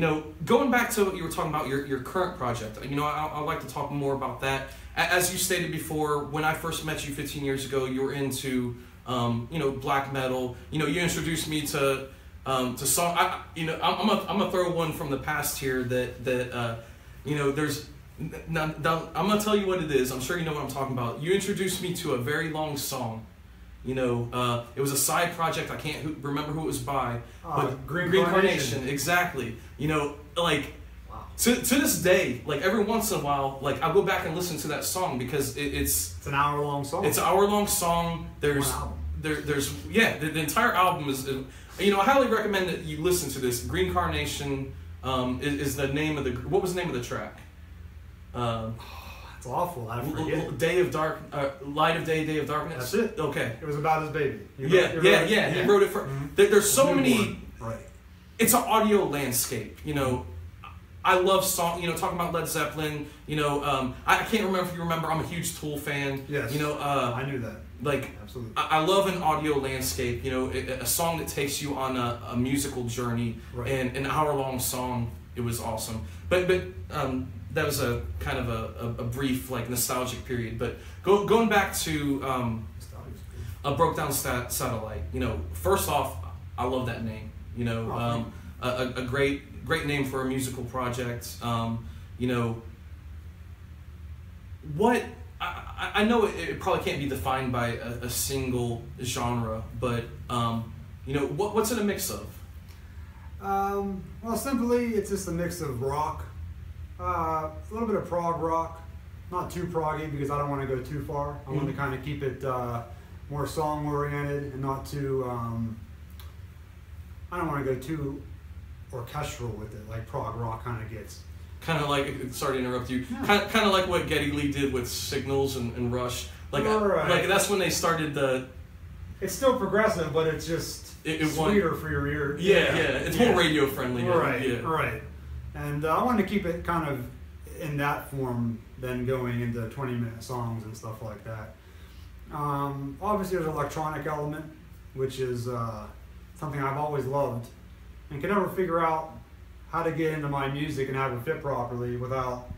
you know, going back to what you were talking about, your current project, you know, I'd like to talk more about that. As you stated before, when I first met you 15 years ago, you were into, you know, black metal. You know, you introduced me to song. You know, I'm gonna throw one from the past here that you know, there's. Now, I'm gonna tell you what it is. I'm sure you know what I'm talking about. You introduced me to a very long song. You know, it was a side project. I can't remember who it was by. But Green Carnation, exactly. You know, like wow. to this day, like every once in a while, like I'll go back and listen to that song because it's an hour-long song. It's an hour-long song. There's yeah, the entire album is. You know, I highly recommend that you listen to this. Green Carnation is the name of the. What was the name of the track? It's awful. I forget. Day of Dark, Light of Day, Day of Darkness. That's it. Okay. It was about his baby. He wrote it for. There's so many. Right. It's an audio landscape. You know, I love song. You know, talking about Led Zeppelin. You know, I can't remember if you remember. I'm a huge Tool fan. Yes. You know, I knew that. Like, absolutely. I love an audio landscape. You know, a song that takes you on a musical journey, right. And an hour-long song. It was awesome. But that was a kind of a brief, like, nostalgic period. But going back to BrØke DØwn Satellite. You know, first off, I love that name. You know, a great name for a musical project. You know, what. I know it probably can't be defined by a single genre, but you know, what's it a mix of? Well, simply, it's just a mix of rock, a little bit of prog rock, not too proggy because I don't want to go too far. I want to kind of keep it more song oriented and not too. I don't want to go too orchestral with it, like prog rock kind of gets. Kind of like, sorry to interrupt you, kind of like what Geddy Lee did with Signals and Rush. Like, like that's when they started the... It's still progressive, but it's just sweeter for your ear. Yeah. It's more radio friendly. Right, right. And I wanted to keep it kind of in that form than going into 20-minute songs and stuff like that. Obviously, there's an electronic element, which is something I've always loved and could never figure out how to get into my music and have it fit properly without,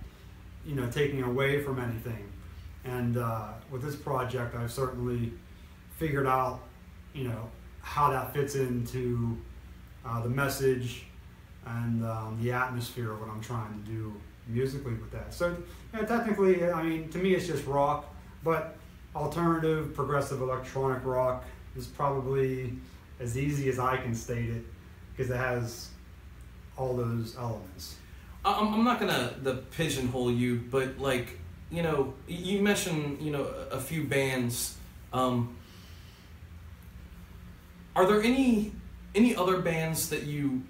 you know, taking away from anything. And with this project, I've certainly figured out, you know, how that fits into the message and the atmosphere of what I'm trying to do musically with that. So, yeah, technically, I mean, to me, it's just rock, but alternative, progressive electronic rock is probably as easy as I can state it because it has all those elements. I'm not gonna pigeonhole you, but like, you know, you mentioned, you know, a few bands. Are there any other bands that you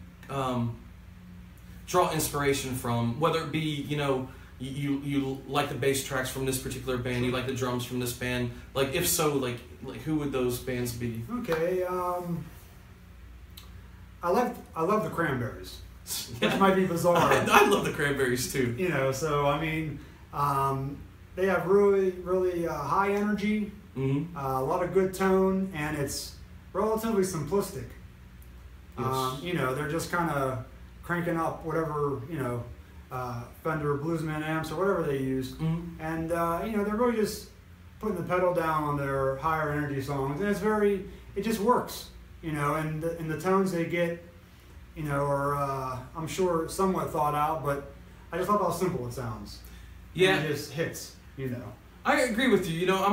draw inspiration from? Whether it be, you know, you like the bass tracks from this particular band, you like the drums from this band. Like, if so, like who would those bands be? Okay, I love the Cranberries. Which might be bizarre. I love the Cranberries too. You know, so I mean, they have really high energy, a lot of good tone, and it's relatively simplistic. Yes. You know, they're just kind of cranking up whatever, you know, Fender Bluesman amps or whatever they use, and you know, they're really just putting the pedal down on their higher energy songs, and it just works. You know, and the tones they get, you know, are I'm sure somewhat thought out, but I just love how simple it sounds. Yeah, and it just hits. You know, I agree with you. You know,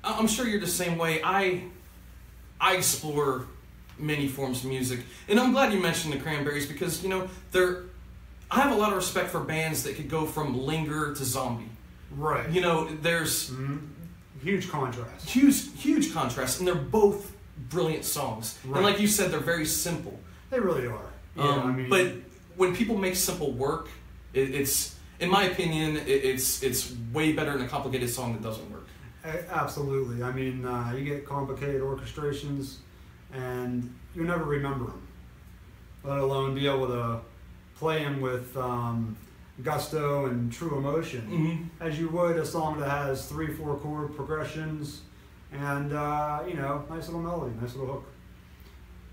I'm sure you're the same way. I explore many forms of music, and I'm glad you mentioned the Cranberries because, you know, I have a lot of respect for bands that could go from Linger to Zombie. Right. You know, there's huge contrast. Huge contrast, and they're both brilliant songs. Right. And like you said, they're very simple. They really are. Yeah, I mean, but when people make simple work, it's in my opinion, it's way better than a complicated song that doesn't work. Absolutely. I mean, you get complicated orchestrations, and you never remember them, let alone be able to play them with gusto and true emotion, as you would a song that has 3-4 chord progressions and you know, nice little melody, nice little hook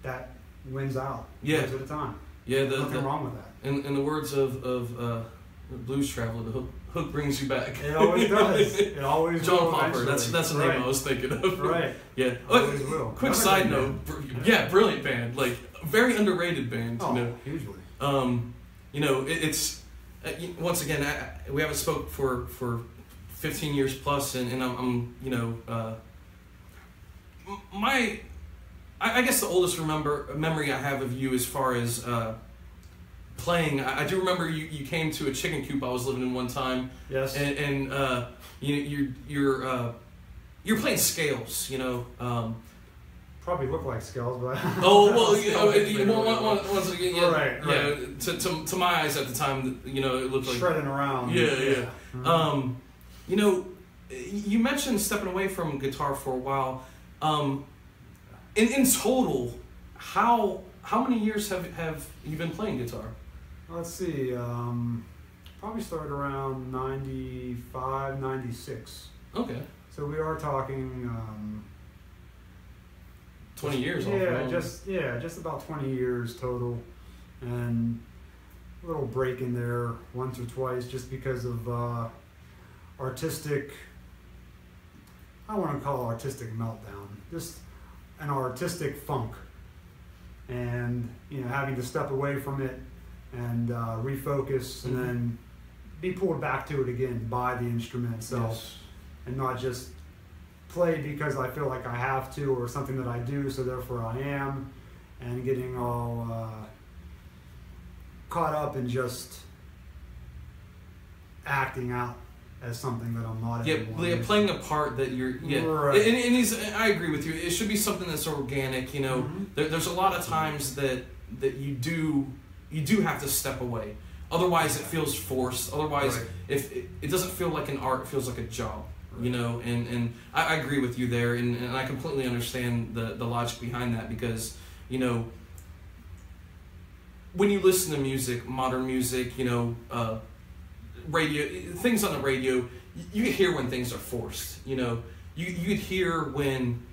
that wins out most of the time. Yeah, nothing wrong with that. In the words of Blues Traveler, the hook brings you back. It always does. It always John will. Popper. Eventually. That's the name I was thinking of. Right. Yeah. Always will. Quick side note. Yeah, brilliant band. Like very underrated band. Oh, you know. hugely. You know, it's once again we haven't spoke for 15 years plus, and I'm you know I guess the oldest memory I have of you as far as playing. I do remember you came to a chicken coop I was living in one time. Yes. And you're playing scales. You know. Probably look like scales, but oh well, once again, yeah, right. Yeah. To my eyes at the time, you know, it looked like shredding around. Yeah. Mm-hmm. You know, you mentioned stepping away from guitar for a while. In total, how many years have you been playing guitar? Let's see. Probably started around 95, 96. Okay. So we are talking. 20 years. Just about 20 years total, and a little break in there once or twice just because of artistic. I don't want to call it artistic meltdown, just an artistic funk, and you know, having to step away from it and refocus, and then be pulled back to it again by the instrument itself, and not just play because I feel like I have to, or something that I do, so therefore I am, and getting all caught up in just acting out as something that I'm not. Yeah, playing a part that you're. Yeah, right. And I agree with you. It should be something that's organic. You know, there's a lot of times that you do have to step away. Otherwise, it feels forced. Otherwise, if it doesn't feel like an art, it feels like a job. You know, and I agree with you there, and I completely understand the logic behind that, because, you know, when you listen to music, modern music, you know, radio, things on the radio, you can hear when things are forced. You know, you could hear when,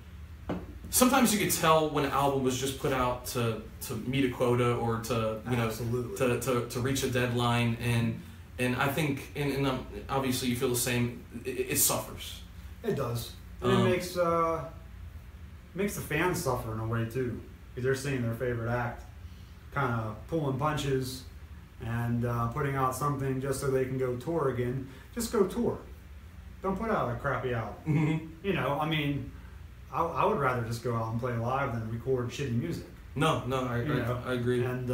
sometimes you could tell when an album was just put out to meet a quota, or to, you know, to reach a deadline, and I think, and obviously you feel the same, it suffers. It does. And it makes the fans suffer in a way too, because they're seeing their favorite act kind of pulling punches and putting out something just so they can go tour again. Just go tour. Don't put out a crappy album. You know, I mean, I would rather just go out and play live than record shitty music. No, I agree. And